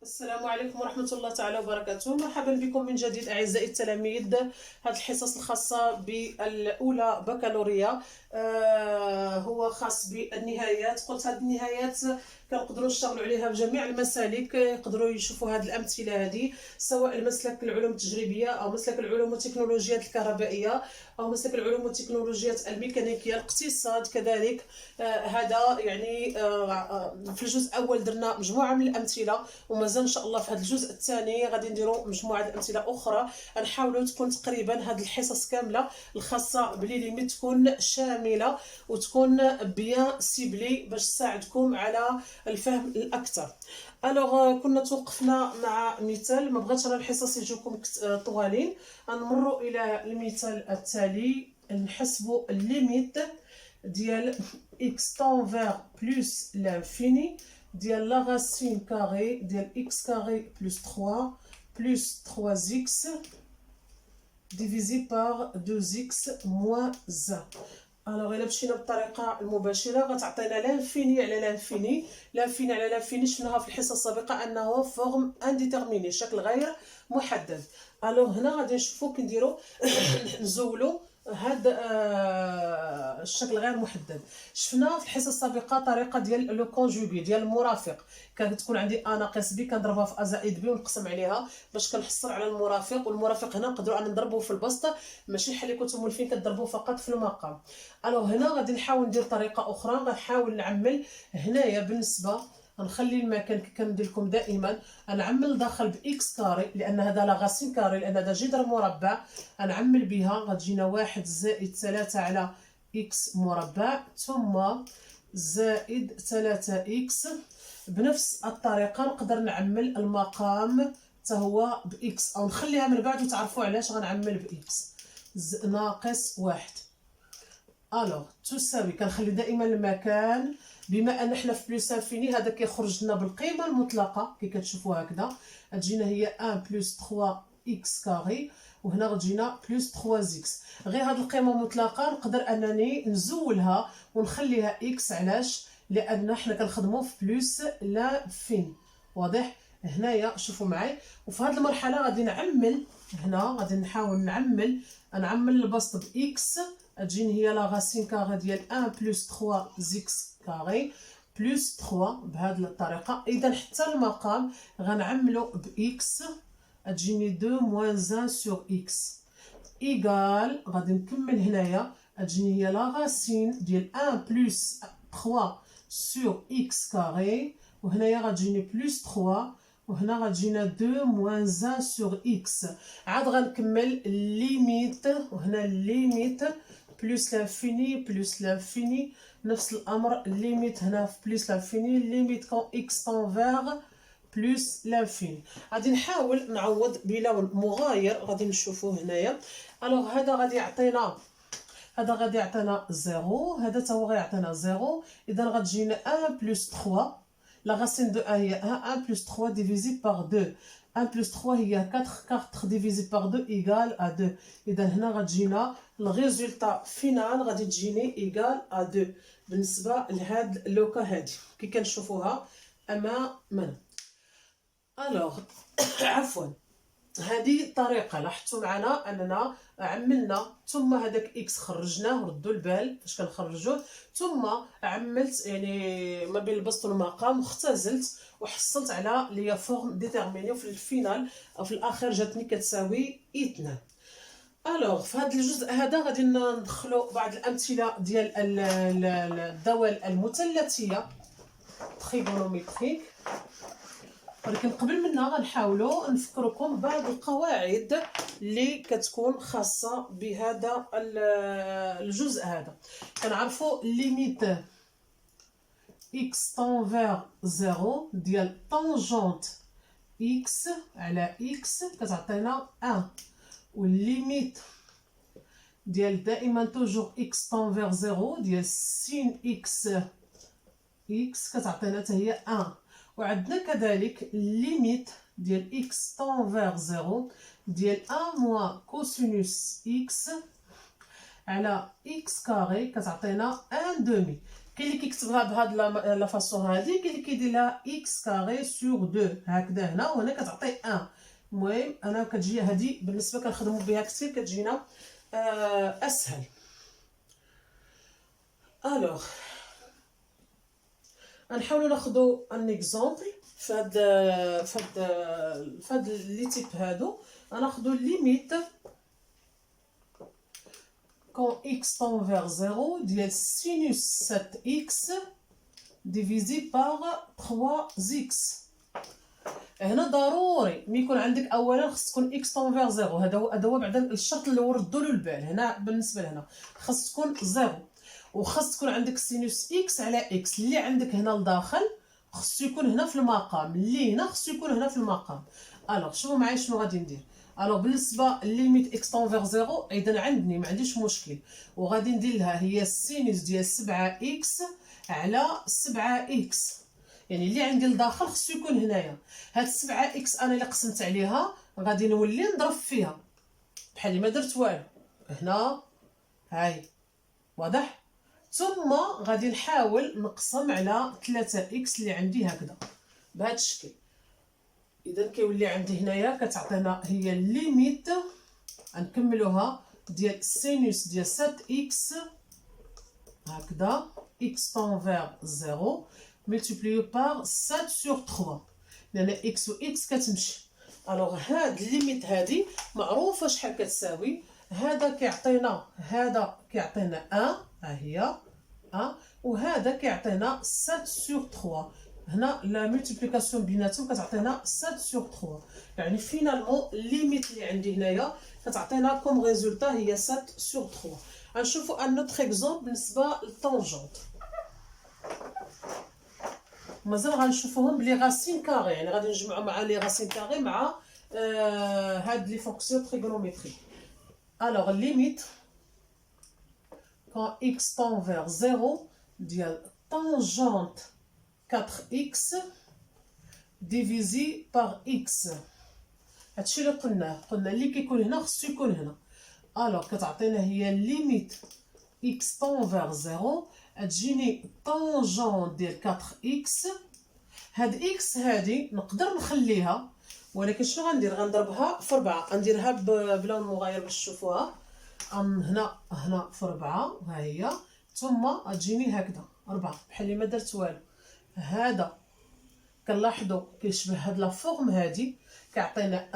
السلام عليكم ورحمة الله تعالى وبركاته. مرحبا بكم من جديد أعزائي التلاميذ. هذه الحصص الخاصة بالأولى بكالوريا هو خاص بالنهايات. قلت هذه النهايات كنقدروا نشتغلوا عليها بجميع المسالك، يقدروا يشوفوا هذه الأمثلة هذه سواء مسلك العلوم التجريبية أو مسلك العلوم والتكنولوجيات الكهربائية أو مسلك العلوم والتكنولوجيات الميكانيكية، الاقتصاد كذلك. هذا يعني في الجزء الأول درنا مجموعة من الأمثلة، ومازال ان شاء الله في هذا الجزء الثاني غادي نديروا مجموعه الامثله اخرى. نحاولوا تكون تقريبا هذه الحصص كامله الخاصه بلي ليميت تكون شامله وتكون بيان سيبلي باش تساعدكم على الفهم الاكثر. الوغ كنا توقفنا مع مثال، ما بغيتش انا الحصص يجوكم طوالين. نمروا الى المثال التالي. نحسبوا الليميت ديال x تنفير بلس لانفيني ديال لا racine carrée ديال x carré plus 3 plus 3x divisé par 2x moins 1. الوغ الا مشينا بالطريقه المباشره غتعطينا لانفيني على لانفيني. لانفيني على لانفيني شفناها في الحصه السابقه انه فورم انديتيرميني، شكل غير محدد. الوغ هنا غادي نشوفو كنديرو نزولو هذا الشكل غير محدد. شفنا في الحصه السابقه طريقه ديال لو كونجوغي ديال المرافق، كتكون عندي ا ناقص ب كنضربها في ا زائد ب ونقسم عليها باش كنحصل على المرافق، والمرافق هنا نقدروا ان نضربوه في البسط، ماشي بحال اللي كنتم مولفين كتضربوه فقط في المقام. الوغ هنا غادي نحاول ندير طريقه اخرى، غنحاول نعمل هنايا بالنسبه نخلي المكان كي كندير لكم دائما نعمل داخل باكس كاري لان هذا لا غاسين كاري لان هذا جذر مربع. نعمل بها غتجينا 1 زائد 3 على اكس مربع ثم زائد 3 اكس. بنفس الطريقه نقدر نعمل المقام حتى هو باكس او نخليها من بعد وتعرفوا علاش غنعمل باكس ناقص 1. الوغ تساوي كنخلي دائما المكان بما ان حنا في بلس انفيني هذا كيخرج لنا بالقيمه المطلقه كي كتشوفوا هكذا. غتجينا هي 1 بلس 3 اكس كاري وهنا غتجينا بلس 3 اكس. غير هذه القيمه المطلقه نقدر انني نزولها ونخليها اكس. علاش؟ لان حنا كنخدموا في بلس لانفين. واضح؟ هنايا شوفوا معي. وفي هذه المرحله غادي نعمل هنا غادي نحاول نعمل البسط باكس. تجيني هي لا راسين كاري ديال 1 بلس 3 زيكس كاري بلس 3 بهذه الطريقه. اذا حتى المقام غنعملو باكس. تجيني 2 موان 1 سور اكس ايغال غادي نكمل هنايا. تجيني هي لا راسين ديال 1 بلس 3 سور اكس كاري وهنايا غتجيني بلس 3 وهنا غتجينا 2 موان 1 سور اكس. عاد غنكمل ليميت وهنا ليميت بلس لانفيني نفس الامر. ليميت هنا في بلس لانفيني ليميت كون اكس تنفير بلس لانفيني. غادي نحاول نعوض بلون مغاير غادي نشوفوه هنايا. الوغ هذا غادي يعطينا زيرو، هذا تا هو غيعطينا زيرو. اذا غتجينا 1 بلس 3 لا راسين دو ا هي 1 بلس 3 ديفيزي بار 2. 1 بلس 3 هي 4 4 ديفيزي بار 2 ايغال ا 2. اذا هنا غتجينا الريزولطا فينال غادي تجيني ايغال ا 2 بالنسبه لهاد اللوكا هادي كي كنشوفوها امامنا. الوغ عفوا هذه الطريقه لاحظتوا معنا اننا عملنا ثم هذاك اكس خرجناه ردوا البال فاش كنخرجوه ثم عملت يعني ما بين البسط والمقام واختزلت وحصلت على لي فورم ديتيرميني وفي الفينال او في الاخر جاتني كتساوي 2. الوغ في هذا الجزء هذا غادي ندخلوا بعض الامثله ديال الدوال المثلثيه تريغونوميتريك. ولكن قبل منها غنحاولوا نفكركم بعض القواعد اللي كتكون خاصه بهذا الجزء هذا. كنعرفوا ليميت x تنفير 0 ديال طونجونت x على x كتعطينا 1 والليميت ديال دائما توجور x تنفير 0 ديال سين x كتعطينا حتى هي 1. وعندنا كذلك ليميت ديال x تنفير 0 ديال 1 موان كوسينوس x على x كاري كتعطينا 1 دومي. كاين اللي كيكتبها بهاد لا فاصون هادي، كاين اللي كيدير لها اكس كاري سور 2 هكذا هنا، وهنا كتعطي 1. المهم انا كتجي هادي بالنسبه كنخدموا بها كثير، كتجينا اسهل. الوغ غنحاولوا ناخذوا ان اكزامبل فهاد لي تيب هادو. غناخذوا ليميت quand x tend vers 0 ديال sinus 7x divisé par 3x. هنا ضروري ملي يكون عندك اولا خص تكون x tend vers 0. هذا هو بعدا الشرط اللي ردوا له البال هنا. بالنسبه لهنا خص تكون 0، وخص تكون عندك سينوس x على x. اللي عندك هنا لداخل خصو يكون هنا في المقام، اللي هنا خصو يكون هنا في المقام. الوغ شوفوا معايا شنو غادي ندير. الوغ بالنسبه ليميت x tend vers 0 اذا عندني ما عنديش مشكل، وغادي ندير لها هي السينوس ديال 7x على 7x. يعني اللي عندي لداخل خصو يكون هنايا. هاد 7x انا اللي قسمت عليها غادي نولي نضرب فيها بحال ما درت والو هنا. هاي واضح. ثم غادي نحاول نقسم على 3x اللي عندي هكذا بهذا الشكل. اذا كيولي عندي هنايا كتعطينا هي الليميت، غنكملوها ديال سينوس ديال 7x هكذا x tend vers 0 multiplié par 7 sur 3 لان x و x كتمشي. الوغ هاد الليميت هادي معروفه شحال كتساوي. هذا كيعطينا 1 ها هي وهذا كيعطينا 7 sur 3. هنا لا مولتيبليكاسيون بيناتهم كتعطينا 7 sur 3. يعني فينالمون الليميت اللي عندي هنايا كتعطينا كوم ريزولطا هي 7 sur 3. غنشوفوا ان اوتر اكزومبل بالنسبه للطونجونت. مازال غنشوفوهم بلي غاسين كاري، يعني غادي نجمعوا مع لي غاسين كاري مع هاد لي فونكسيون تريغونوميتريك. الوغ ليميت quand x tend vers 0 ديال tangente 4x divisé par x. هادشي اللي قلنا اللي كيكون هنا خصو يكون هنا. الوغ كتعطينا هي ليميت x tend vers 0 تجيني طونجون ديال 4x. هاد x هادي نقدر نخليها، ولكن شنو غندير؟ غنضربها في 4. غنديرها بلون مغاير باش تشوفوها. هنا في 4 ها هي، ثم تجيني هكذا 4 بحال اللي ما درت والو. هذا كنلاحظوا كيشبه هاد لا فورم هادي، كيعطينا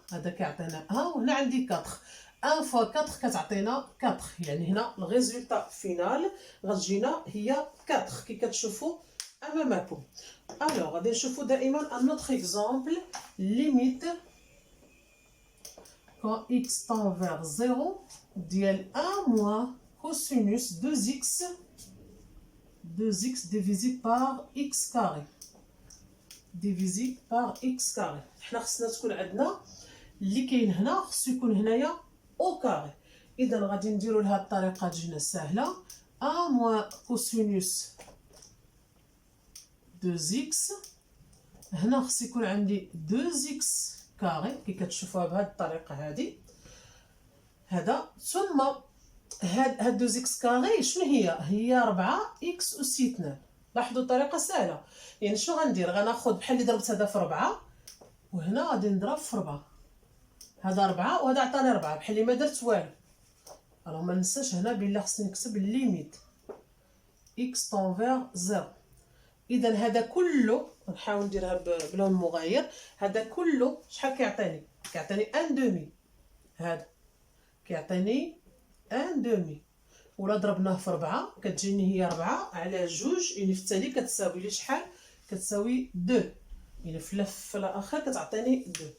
1، هذا كيعطينا 1، وهنا عندي 4. 1 فوا 4 كتعطينا 4. يعني هنا الريزولطا فينال غتجينا هي 4 كي كتشوفوا امامكم. الوغ غادي نشوفوا دائما ان اوتر اكزامبل ليميت quand x tend vers 0 ديال 1 moins cosinus 2x divisé par x carré divisé par x carré. حنا خصنا تكون عندنا اللي كاين هنا خصو يكون هنايا او كاري. اذا غادي نديروا لها الطريقه تجينا سهله. 1 moins cosinus 2x هنا خص يكون عندي 2x كاري كي كتشوفوها بهذه الطريقه هذه. هذا ثم هاد 2x كاري شنو هي 4 x اس 2. لاحظوا الطريقه سهله. يعني شنو غندير؟ غناخذ بحال اللي ضربت هذا في 4 وهنا غادي نضرب في 4. هذا 4 وهذا عطاني 4 بحال اللي ما درت والو. راه ما ننساش هنا بلا خصني نكتب الليميت x tend vers 0. اذا هذا كله نحاول نديرها بلون مغاير. هذا كله شحال كيعطيني؟ كيعطيني 1 دومي. هذا كيعطيني 1 دومي، ولا ضربناه في 4 كتجيني هي 4 على 2. يعني في التالي كتساوي لي شحال؟ كتساوي 2. يعني في الاخر كتعطيني 2.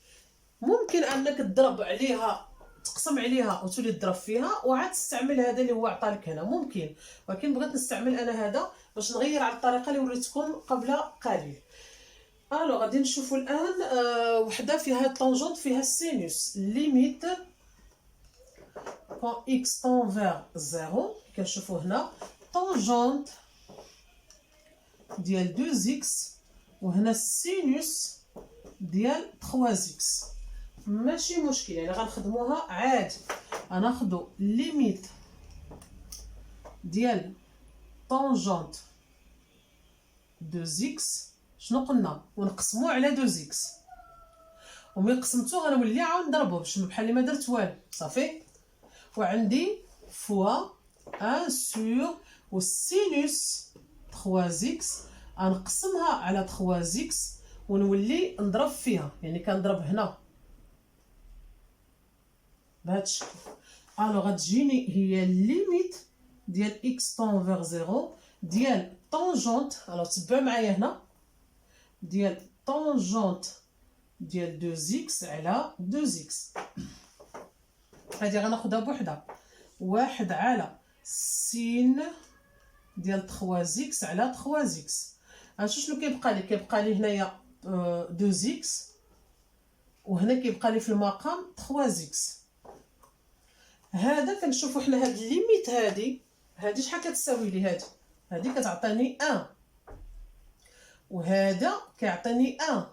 ممكن انك تضرب عليها تقسم عليها وتولي تضرب فيها وعاد تستعمل هذا اللي هو عطالك هنا، ممكن. ولكن بغيت نستعمل انا هذا باش نغير على الطريقه اللي وريتكم قبل قليل. الو غادي نشوفوا الان وحده فيها الطونجونت فيها السينوس. ليميت quand x tend vers 0 كنشوفوا هنا طونجونت ديال 2x وهنا السينوس ديال 3x. ماشي مشكل، يعني غنخدموها عادي. غناخدو ليميت ديال طونجونت 2 زيكس شنو قلنا ونقسمو على 2 زيكس، وملي قسمتو غنولي عاود نضربو باش بحال اللي ما درت والو صافي. وعندي فوا 1 سور والسينوس 3 زيكس غنقسمها على 3 زيكس ونولي نضرب فيها، يعني كنضرب هنا بهذا الشكل. الوغ غتجيني هي ليميت ديال اكس طون فيغ زيرو ديال طونجونت. الوغ تبعوا معايا هنا ديال طونجونت ديال 2 زيكس على 2 زيكس. هادي غناخدها بوحدها، واحد على سين ديال 3 زيكس على 3 زيكس. غنشوف شنو كيبقى لي. كيبقى لي هنايا 2 زيكس وهنا كيبقى لي في المقام 3 زيكس. هذا كنشوفوا حنا هاد الليميت هادي شحال كتساوي لي. هادي كتعطيني 1 وهذا كيعطيني 1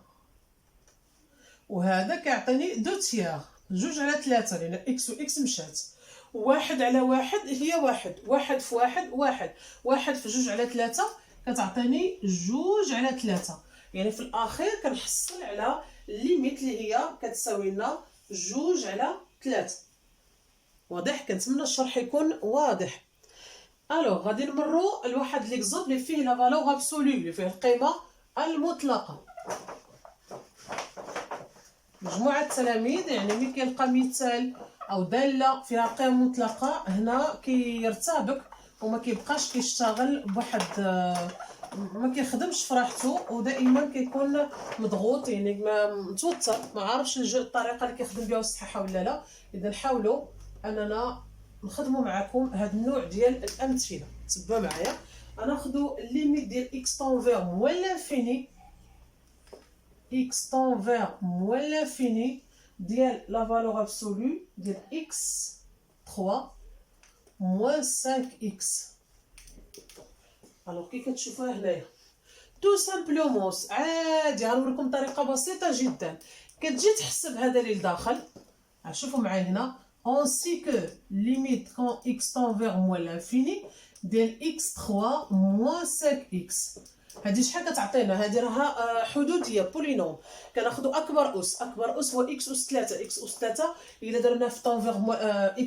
وهذا كيعطيني 2 تيار، 2 على 3 لان اكس و اكس مشات. 1 على 1 هي 1 1 في 1 1 1 في 2 على 3 كتعطيني 2 على 3. يعني في الاخير كنحصل على الليميت اللي هي كتساوي لنا 2 على 3. واضح؟ كنتمنى الشرح يكون واضح. الوغ غادي نمروا لواحد ليكزومبل اللي فيه لا فالور ابسولو، اللي فيه القيمه المطلقه. مجموعه التلاميذ، يعني ملي كيلقى مثال او داله فيها قيمه مطلقه هنا كيرتبك وما كيبقاش كيشتغل بواحد، ما كيخدمش في راحته ودائما كيكون مضغوط، يعني متوتر، ما عارفش الطريقه اللي كيخدم بها صحيحه ولا لا. اذا حاولوا اننا نخدموا معكم هذا النوع ديال الامثله. تبعوا معايا. غناخذوا الليميت ديال اكس طون فيغ موان لانفيني، اكس طون فيغ موان لانفيني ديال لا فالور ابسولو ديال اكس 3 موان 5 اكس. الوغ كي كتشوفوها هنايا تو سامبلومون عادي. غنوريكم طريقه بسيطه جدا. كتجي تحسب هذا اللي لداخل. شوفوا معايا هنا on sait que limite quand x tend vers moins l'infini ديال x3 moins 5x. هادي شحال كتعطينا؟ هادي راها حدوديه بولينوم. كناخذوا اكبر اس. اكبر اس هو x اس 3. x اس 3 الا درنا في طون فيغ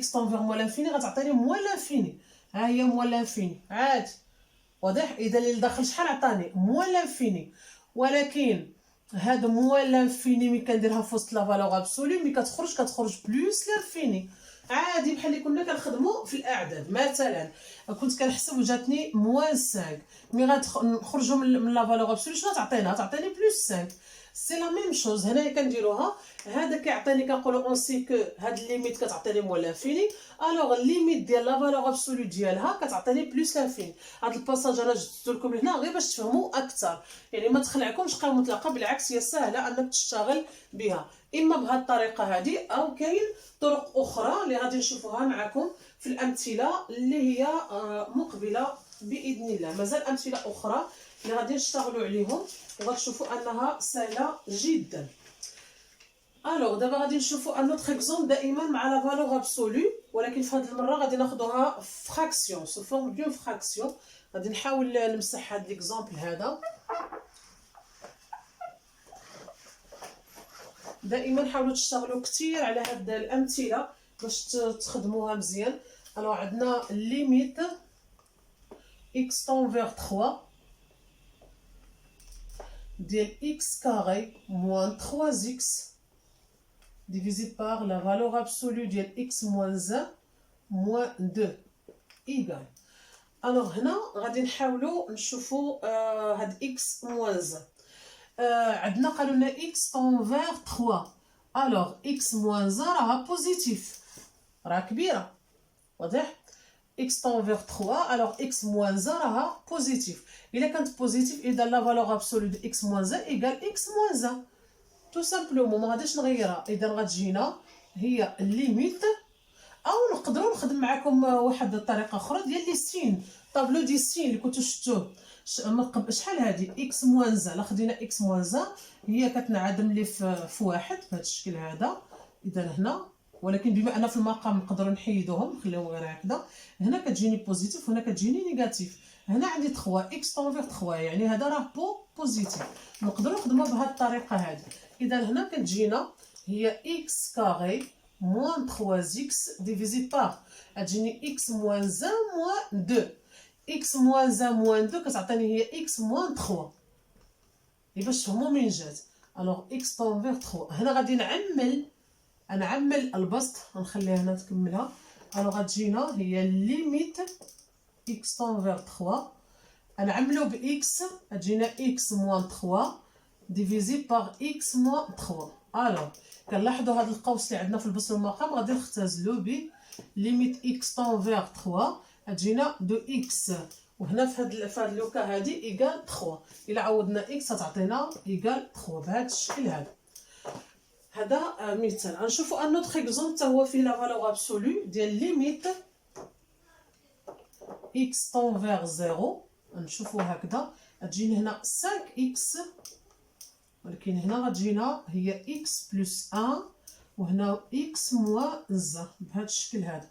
x طون فيغ موان لانفيني غتعطيني موان لانفيني. ها هي موان لانفيني عادي. واضح؟ اذا اللي داخل شحال عطاني؟ موان لانفيني. ولكن هاد موان لانفيني ملي كنديرها في وسط لا فالور ابسولو ملي كتخرج بلوس لانفيني. عادي بحال اللي كنا كنخدموا في الاعداد. مثلا كنت كنحسب وجاتني موان 5 مي غنخرجوا من لا فالور ابسولو شنو تعطينا؟ تعطيني بلوس 5. سي لا ميم شوز هنايا كنديروها. هذا كيعطيني كنقولوا اون سي كو هاد الليميت كتعطيني موان لانفيني. الوغ الليميت ديال لا فالور ابسولو ديالها كتعطيني بلوس لانفيني. هاد الباساج انا جبت لكم هنا غير باش تفهموا اكثر، يعني ما تخلعكمش قيمه مطلقه، بالعكس هي سهله انك تشتغل بها اما بهاد الطريقه هذه او كاين طرق اخرى اللي غادي نشوفوها معكم في الامثله اللي هي مقبله باذن الله. مازال امثله اخرى اللي غادي نشتغلوا عليهم وغتشوفوا انها سهله جدا. الوغ دابا غادي نشوفوا ان اوتر اكزومبل دائما مع لا فالور ابسولو، ولكن في هذه المره غادي ناخذوها فراكسيون سو فورم دون فراكسيون. غادي نحاول نمسح هذا ليكزومبل هذا. دائما حاولوا تشتغلوا كثير على هاد الامثله باش تخدموها مزيان. الوغ عندنا ليميت x طون فيغ 3 ديال x كاري موان 3x divisé par la valeur absolue ديال x moins 1 moins 2 égal. الوغ هنا غادي نحاولوا نشوفوا هاد x moins 1. عندنا قالوا لنا x طون فيغ 3. الوغ x moins 1 راها بوزيتيف، راه كبيره. واضح؟ x طون فيغ 3. الوغ x moins 1 راها بوزيتيف. الا كانت بوزيتيف اذا لا فالور ابسولو ديال x moins 1 ايكال x moins 1 تو سامبلومون. ما غاديش نغيرها. اذا غتجينا هي الليميت. او نقدروا نخدم معكم واحد الطريقه اخرى ديال لي سين، طابلو دي سين اللي كنتو شفتوه. شحال هادي x moins 1. لا خدينا x moins 1 هي كتنعدم لي في واحد بهذا الشكل هذا. اذا هنا ولكن بما ان في المقام نقدروا نحيدوهم نخليهم غير هكذا. هنا كتجيني بوزيتيف وهنا كتجيني نيجاتيف. هنا عندي 3 اكس طونفيغ 3 يعني هذا راه بوزيتيف. نقدروا نخدموها بهذه الطريقه هذه. اذا هنا كتجينا هي اكس كاري موان 3 اكس ديفيزي بار، غتجيني اكس موان 1 موان 2. اكس موان 1 موان 2 كتعطيني هي اكس موان 3. باش تفهموا من جات. الوغ اكس طونفيغ 3. هنا غادي نعمل البسط، غنخليها هنا تكملها. الوغ غتجينا هي ليميت اكس طونفيغ 3 نعملو ب اكس، غتجينا اكس موان 3 ديفيزي باغ اكس موان 3. الوغ كنلاحظوا هذا القوس اللي عندنا في البسط والمقام غادي نختزلو ب ليميت اكس طونفيغ 3 غتجينا دو اكس، وهنا في هاد لوكا هادي ايكال 3. الا عوضنا اكس غتعطينا ايكال 3 بهذا الشكل هذا. هذا مثال. غنشوفوا ان اوتر اكزومبل حتى هو فيه لا فالور ابسولو ديال ليميت اكس طونفيغ 0. نشوفوا هكذا غتجيني هنا 5 اكس، ولكن هنا غتجينا هي اكس بلس 1 وهنا اكس موان 1 بهذا الشكل هذا.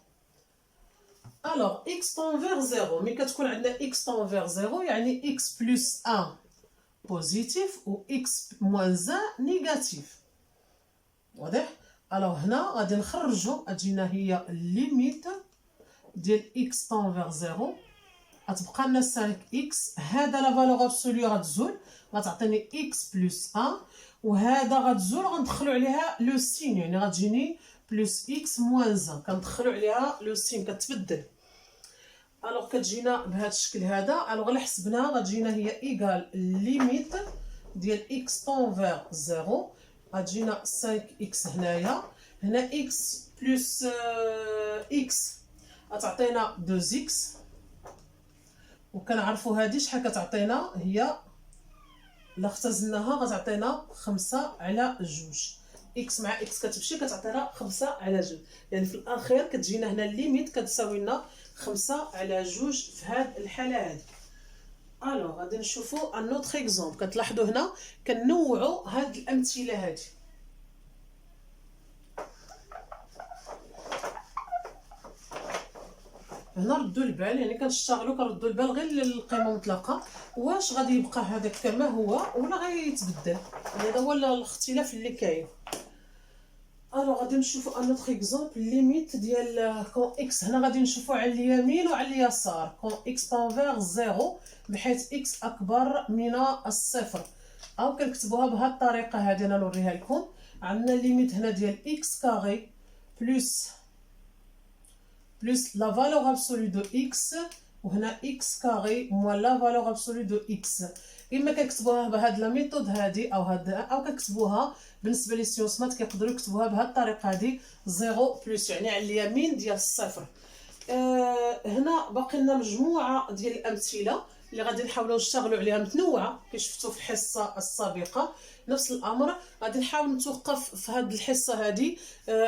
الوغ اكس طونفيغ 0 ملي كتكون عندنا اكس طونفيغ 0 يعني اكس بلس 1 بوزيتيف و اكس موان 1 نيجاتيف. واضح؟ الوغ هنا غادي نخرجوا غتجينا هي ليميت ديال اكس طونفيغ 0 غتبقى لنا 5 اكس. هذا لا فالور ابسولو غتزول غتعطيني اكس بلس 1 وهذا غتزول غندخلوا عليها لو سين يعني غتجيني بلس اكس موان 1 كندخلوا عليها لو سين كتبدل. الوغ كتجينا بهذا الشكل هذا. الوغ الا حسبناها غتجينا هي ايكال ليميت ديال اكس طونفيغ 0 غتجينا 5 اكس هنايا. هنا اكس بلس اكس غتعطينا 2 اكس، وكنعرفوا هذه شحال كتعطينا هي الا اختزلناها غتعطينا 5 على 2. اكس مع اكس كتمشي كتعطينا 5 على 2 يعني في الاخير كتجينا هنا الليميت كتساوي لنا 5 على 2 في هذه الحاله هذه. الوغ غادي نشوفوا ان اوتر اكزومبل. كتلاحظوا هنا كنوعوا هاد الامثله هذه. هنا ردوا البال يعني كنشتغلوا كنردوا البال غير للقيمه المطلقه واش غادي يبقى هذاك كما هو ولا غيتبدل. هذا هو الاختلاف اللي كاين. الوغ غادي نشوفوا ان اوتر اكزومبل ليميت ديال كون اكس. هنا غادي نشوفوا على اليمين وعلى اليسار كون اكس طونفيغ 0 بحيث اكس اكبر من الصفر، او كنكتبوها بهذه الطريقه هذه. انا نوريها لكم. عندنا ليميت هنا ديال اكس كاري بلس لا فالور ابسولو دو اكس وهنا اكس كاري موان لا فالور ابسولو دو اكس. اما كنكتبوها بهاد لا ميثود هادي او كنكتبوها بالنسبه لي سيونس مات كيقدروا يكتبوها بهاد الطريقه هادي 0 بلس يعني على اليمين ديال الصفر. هنا باقي لنا مجموعه ديال الامثله اللي غادي نحاولوا نشتغلوا عليها متنوعه كي شفتوا في الحصه السابقه. نفس الامر غادي نحاول نتوقف في هذه الحصه هذه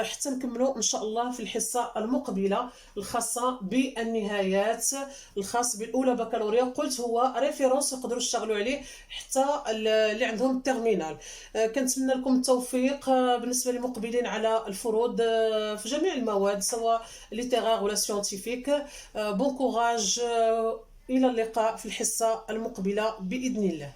حتى نكملوا ان شاء الله في الحصه المقبله الخاصه بالنهايات الخاص بالاولى بكالوريا. قلت هو ريفيرونس يقدروا يشتغلوا عليه حتى اللي عندهم التيرمينال. كنتمنى لكم التوفيق بالنسبه للمقبلين على الفروض في جميع المواد سواء ليتيرار ولا سيونتيفيك. بون كوراج، إلى اللقاء في الحصة المقبلة بإذن الله.